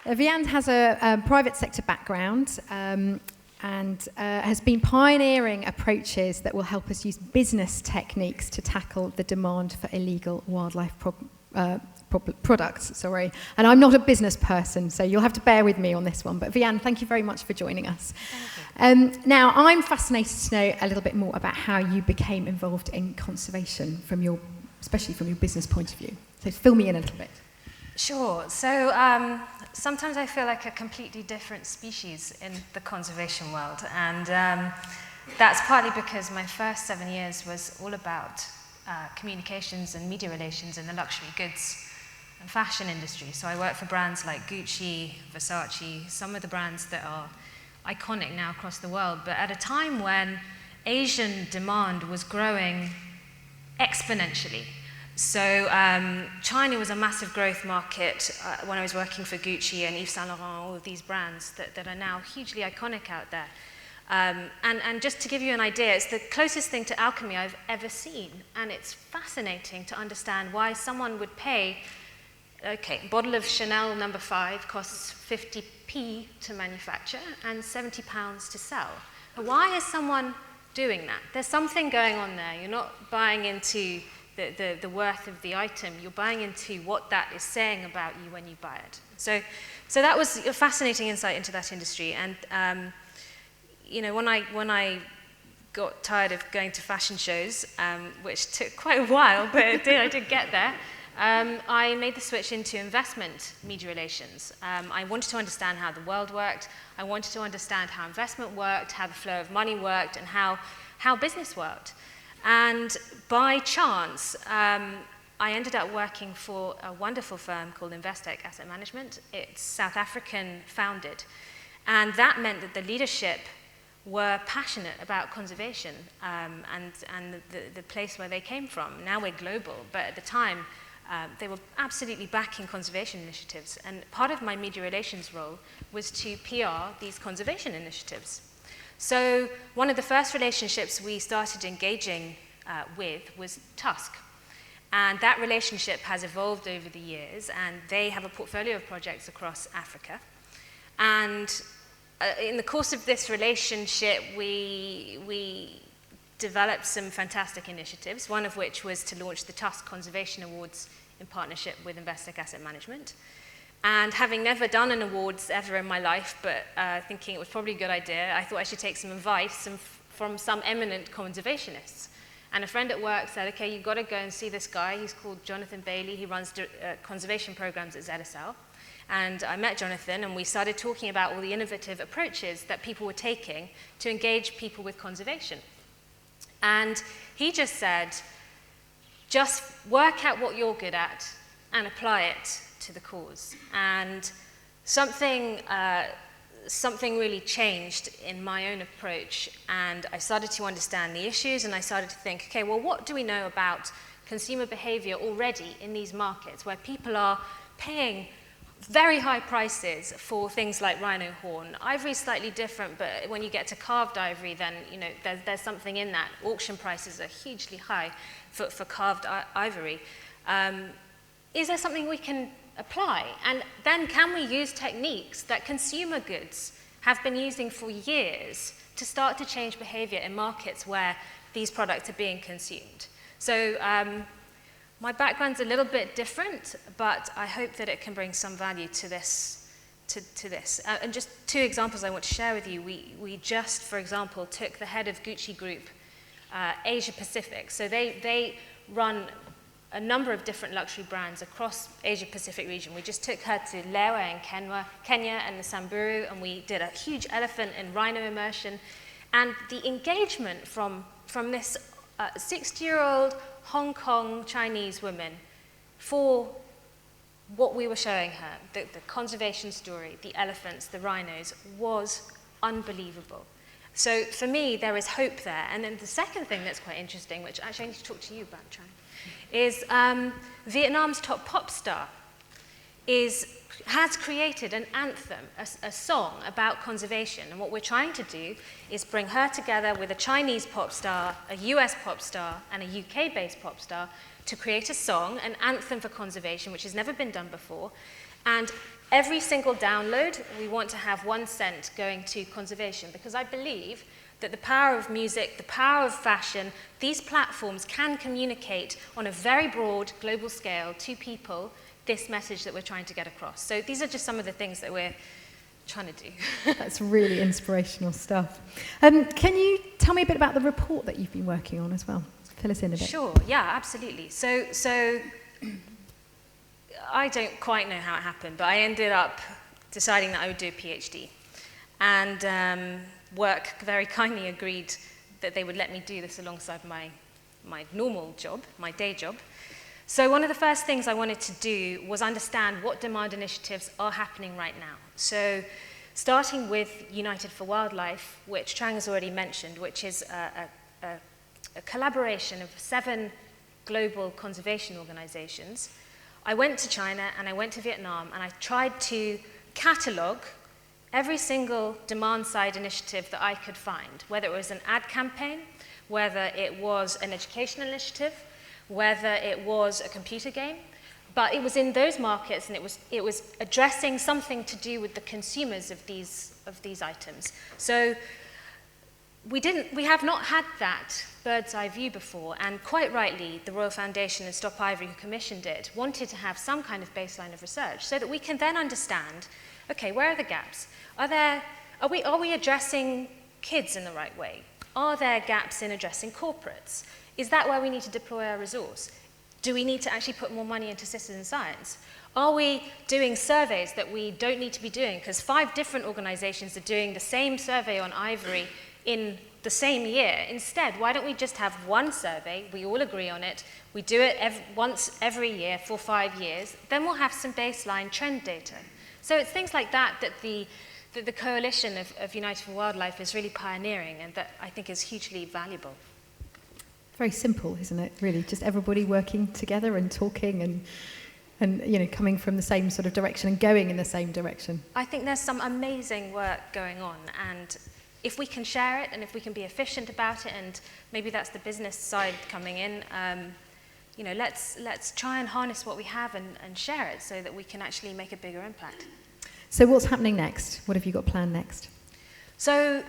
Vian has a private sector background and has been pioneering approaches that will help us use business techniques to tackle the demand for illegal wildlife products. And I'm not a business person, so you'll have to bear with me on this one. But Vian, thank you very much for joining us. Now, I'm fascinated to know a little bit more about how you became involved in conservation, especially from your business point of view. So fill me in a little bit. Sure. So sometimes I feel like a completely different species in the conservation world, and that's partly because my first 7 years was all about communications and media relations in the luxury goods and fashion industry. So I worked for brands like Gucci, Versace, some of the brands that are iconic now across the world, but at a time when Asian demand was growing exponentially. So China was a massive growth market when I was working for Gucci and Yves Saint Laurent, all of these brands that are now hugely iconic out there. And just to give you an idea, it's the closest thing to alchemy I've ever seen. And it's fascinating to understand why someone would pay, a bottle of Chanel No. 5 costs 50p to manufacture and £70 to sell. But why is someone doing that? There's something going on there. You're not buying into the worth of the item, you're buying into what that is saying about you when you buy it. So that was a fascinating insight into that industry. And when I got tired of going to fashion shows, which took quite a while, but I did get there, I made the switch into investment media relations. I wanted to understand how the world worked. I wanted to understand how investment worked, how the flow of money worked, and how business worked. And by chance, I ended up working for a wonderful firm called Investec Asset Management. It's South African founded. And that meant that the leadership were passionate about conservation and the place where they came from. Now we're global, but at the time, they were absolutely backing conservation initiatives. And part of my media relations role was to PR these conservation initiatives. So one of the first relationships we started engaging with was Tusk. And that relationship has evolved over the years, and they have a portfolio of projects across Africa. And in the course of this relationship, we developed some fantastic initiatives, one of which was to launch the Tusk Conservation Awards in partnership with Investec Asset Management. And having never done an awards ever in my life, but thinking it was probably a good idea, I thought I should take some advice from some eminent conservationists. And a friend at work said, okay, you've got to go and see this guy. He's called Jonathan Bailey. He runs conservation programs at ZSL. And I met Jonathan, and we started talking about all the innovative approaches that people were taking to engage people with conservation. And he just said, just work out what you're good at and apply it to the cause. And something really changed in my own approach, and I started to understand the issues, and I started to think, okay, well, what do we know about consumer behavior already in these markets where people are paying very high prices for things like rhino horn? Ivory is slightly different, but when you get to carved ivory, then there's something in that. Auction prices are hugely high for carved ivory. Is there something we can apply? And then can we use techniques that consumer goods have been using for years to start to change behavior in markets where these products are being consumed? So my background's a little bit different, but I hope that it can bring some value to this. And just two examples I want to share with you. We just, for example, took the head of Gucci Group, Asia Pacific. So they run a number of different luxury brands across Asia Pacific region. We just took her to Lewa in Kenya and the Samburu, and we did a huge elephant and rhino immersion. And the engagement from this 60-year-old Hong Kong Chinese woman for what we were showing her, the conservation story, the elephants, the rhinos, was unbelievable. So for me, there is hope there. And then the second thing that's quite interesting, which actually I need to talk to you about, China, is Vietnam's top pop star has created an anthem, a song about conservation. And what we're trying to do is bring her together with a Chinese pop star, a US pop star, and a UK-based pop star to create a song, an anthem for conservation, which has never been done before. And every single download, we want to have 1 cent going to conservation, because I believe that the power of music, the power of fashion, these platforms can communicate on a very broad global scale to people this message that we're trying to get across. So these are just some of the things that we're trying to do. That's really inspirational stuff. Can you tell me a bit about the report that you've been working on as well? Fill us in a bit. Sure, yeah, absolutely. So I don't quite know how it happened, but I ended up deciding that I would do a PhD. And work very kindly agreed that they would let me do this alongside my normal job, my day job. So one of the first things I wanted to do was understand what demand initiatives are happening right now. So starting with United for Wildlife, which Trang has already mentioned, which is a collaboration of 7 global conservation organizations. I went to China and I went to Vietnam and I tried to catalogue every single demand-side initiative that I could find, whether it was an ad campaign, whether it was an educational initiative, whether it was a computer game, but it was in those markets and it was addressing something to do with the consumers of these items. So we have not had that bird's eye view before, and quite rightly, the Royal Foundation and Stop Ivory, who commissioned it, wanted to have some kind of baseline of research so that we can then understand, okay, where are the gaps? Are we addressing kids in the right way? Are there gaps in addressing corporates? Is that where we need to deploy our resource? Do we need to actually put more money into citizen science? Are we doing surveys that we don't need to be doing? Because 5 different organizations are doing the same survey on Ivory in the same year. Instead, why don't we just have one survey, we all agree on it, we do it once every year for 5 years, then we'll have some baseline trend data. So it's things like that that the coalition of United for Wildlife is really pioneering, and that I think is hugely valuable. Very simple, isn't it, really? Just everybody working together and talking and coming from the same sort of direction and going in the same direction. I think there's some amazing work going on, and if we can share it and if we can be efficient about it, and maybe that's the business side coming in, let's try and harness what we have and share it so that we can actually make a bigger impact. So what's happening next? What have you got planned next? So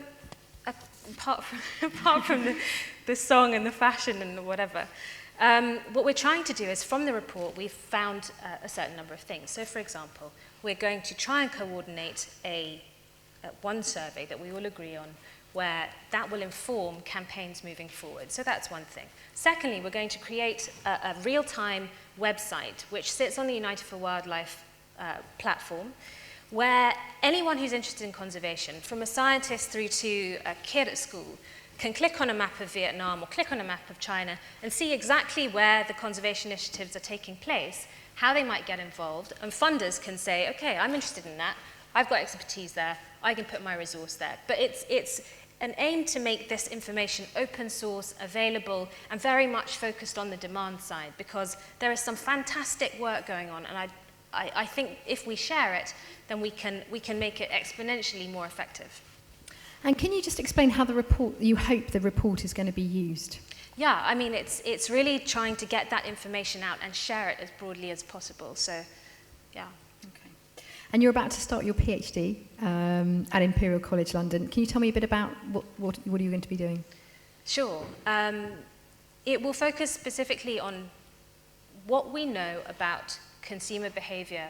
apart from the song and the fashion and whatever, what we're trying to do is, from the report, we've found a certain number of things. So, for example, we're going to try and coordinate one survey that we all agree on, where that will inform campaigns moving forward. So that's one thing. Secondly, we're going to create a real-time website which sits on the United for Wildlife platform, where anyone who's interested in conservation, from a scientist through to a kid at school, can click on a map of Vietnam or click on a map of China and see exactly where the conservation initiatives are taking place, how they might get involved, and funders can say, okay, I'm interested in that, I've got expertise there, I can put my resource there. But it's an aim to make this information open source, available, and very much focused on the demand side, because there is some fantastic work going on, and I think if we share it, then we can make it exponentially more effective. And can you just explain how you hope the report is going to be used? Yeah, I mean, it's really trying to get that information out and share it as broadly as possible. So, yeah. Okay. And you're about to start your PhD at Imperial College London. Can you tell me a bit about what are you going to be doing? Sure. It will focus specifically on what we know about consumer behavior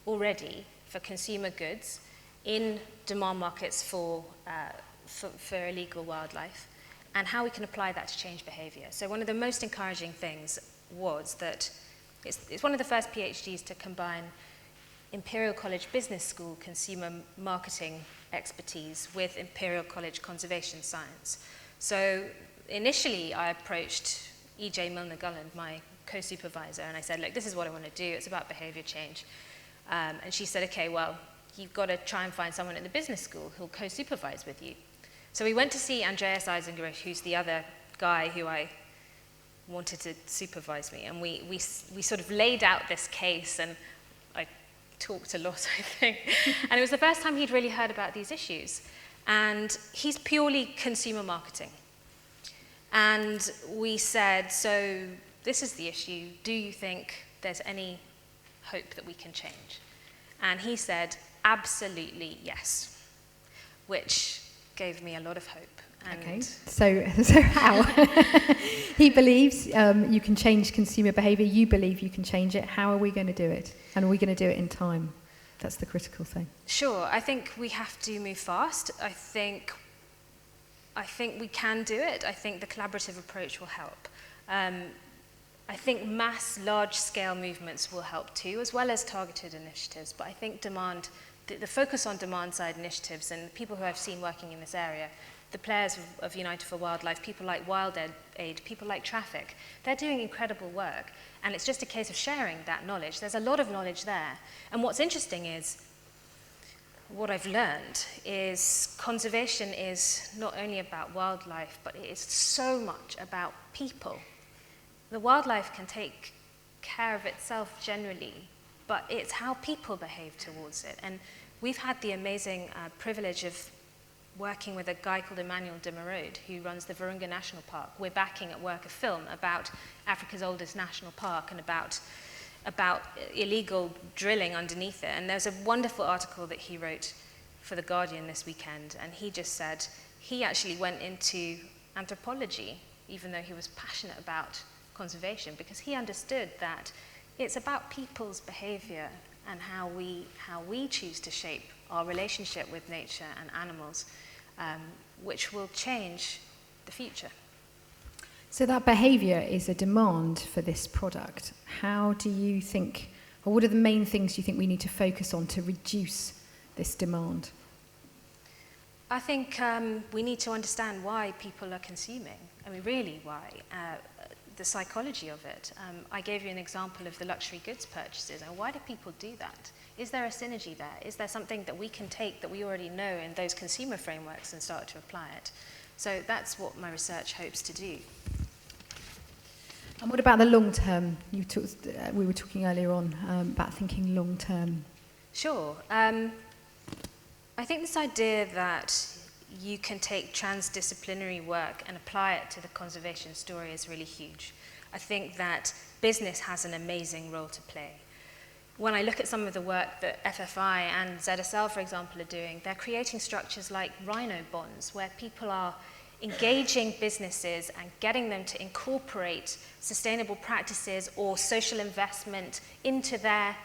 already for consumer goods in demand markets for illegal wildlife, and how we can apply that to change behavior. So one of the most encouraging things was that it's one of the first PhDs to combine Imperial College Business School consumer marketing expertise with Imperial College conservation science. So initially I approached E.J. Milner-Gulland, my co-supervisor, and I said, look, this is what I want to do, it's about behavior change. And she said, okay, well, you've got to try and find someone at the business school who'll co-supervise with you. So we went to see Andreas Eisengerich, who's the other guy who I wanted to supervise me, and we sort of laid out this case, and I talked a lot, I think. And it was the first time he'd really heard about these issues. And he's purely consumer marketing. And we said, so this is the issue. Do you think there's any hope that we can change? And he said, absolutely yes, which gave me a lot of hope. And okay, so how? He believes you can change consumer behaviour, you believe you can change it. How are we going to do it? And are we going to do it in time? That's the critical thing. Sure, I think we have to move fast. I think we can do it. I think the collaborative approach will help. I think mass, large-scale movements will help too, as well as targeted initiatives. But I think the focus on demand-side initiatives and people who I've seen working in this area, the players of United for Wildlife, people like Wild Aid, people like Traffic, they're doing incredible work. And it's just a case of sharing that knowledge. There's a lot of knowledge there. And what's interesting is, what I've learned is conservation is not only about wildlife, but it is so much about people. The wildlife can take care of itself generally, but it's how people behave towards it. And we've had the amazing privilege of working with a guy called Emmanuel de Merode, who runs the Virunga National Park. We're backing at work a film about Africa's oldest national park and about illegal drilling underneath it. And there's a wonderful article that he wrote for The Guardian this weekend, and he just said he actually went into anthropology, even though he was passionate about conservation, because he understood that it's about people's behavior and how we choose to shape our relationship with nature and animals, which will change the future. So that behaviour is a demand for this product. How do you think, or what are the main things you think we need to focus on to reduce this demand? I think we need to understand why people are consuming. I mean, really why. The psychology of it. I gave you an example of the luxury goods purchases. And why do people do that? Is there a synergy there? Is there something that we can take that we already know in those consumer frameworks and start to apply it? So that's what my research hopes to do. And what about the long term? We were talking earlier on about thinking long term. Sure. I think this idea that you can take transdisciplinary work and apply it to the conservation story is really huge. I think that business has an amazing role to play. When I look at some of the work that FFI and ZSL, for example, are doing, they're creating structures like rhino bonds, where people are engaging businesses and getting them to incorporate sustainable practices or social investment into their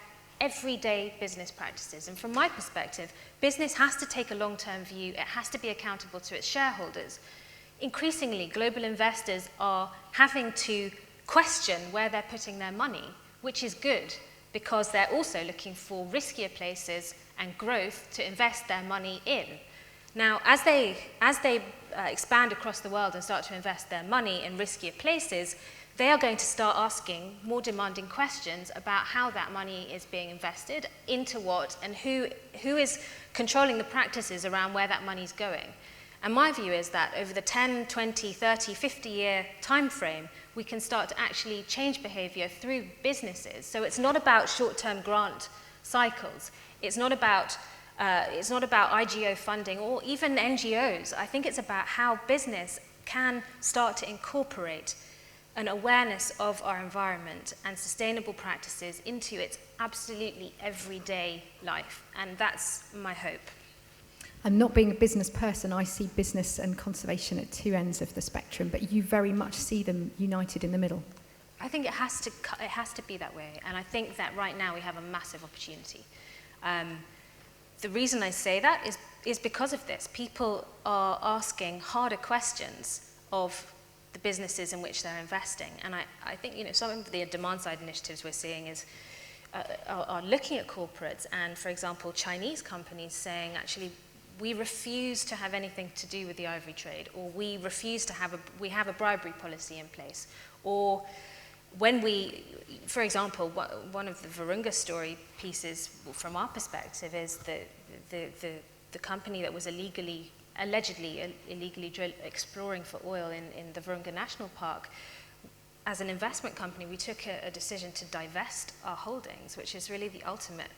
everyday business practices. And from my perspective, business has to take a long-term view. It has to be accountable to its shareholders. Increasingly, global investors are having to question where they're putting their money, which is good, because they're also looking for riskier places and growth to invest their money in. Now, as they expand across the world and start to invest their money in riskier places, they are going to start asking more demanding questions about how that money is being invested, into what, and who is controlling the practices around where that money is going. And my view is that over the 10, 20, 30, 50-year time frame, we can start to actually change behavior through businesses. So it's not about short-term grant cycles. It's not about IGO funding or even NGOs. I think it's about how business can start to incorporate an awareness of our environment and sustainable practices into its absolutely everyday life. And that's my hope. And not being a business person, I see business and conservation at two ends of the spectrum, but you very much see them united in the middle. I think it has to be that way. And I think that right now we have a massive opportunity. The reason I say that is because of this. People are asking harder questions of the businesses in which they're investing. And I think some of the demand-side initiatives we're seeing are looking at corporates and, for example, Chinese companies saying, actually, we refuse to have anything to do with the ivory trade, or we refuse to have a bribery policy in place. Or when for example, one of the Virunga story pieces from our perspective is the company that was allegedly illegally exploring for oil in the Virunga National Park. As an investment company, we took a decision to divest our holdings, which is really the ultimate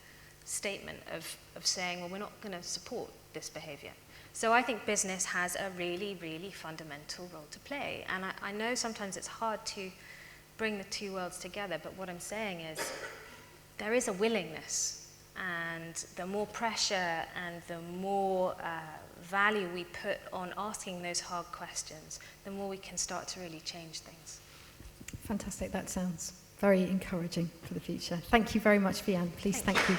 statement of saying, well, we're not going to support this behavior. So I think business has a really, really fundamental role to play. And I know sometimes it's hard to bring the two worlds together, but what I'm saying is there is a willingness And the more pressure and the more value we put on asking those hard questions, the more we can start to really change things. Fantastic. That sounds very encouraging for the future. Thank you very much, Vian. Please, thank you.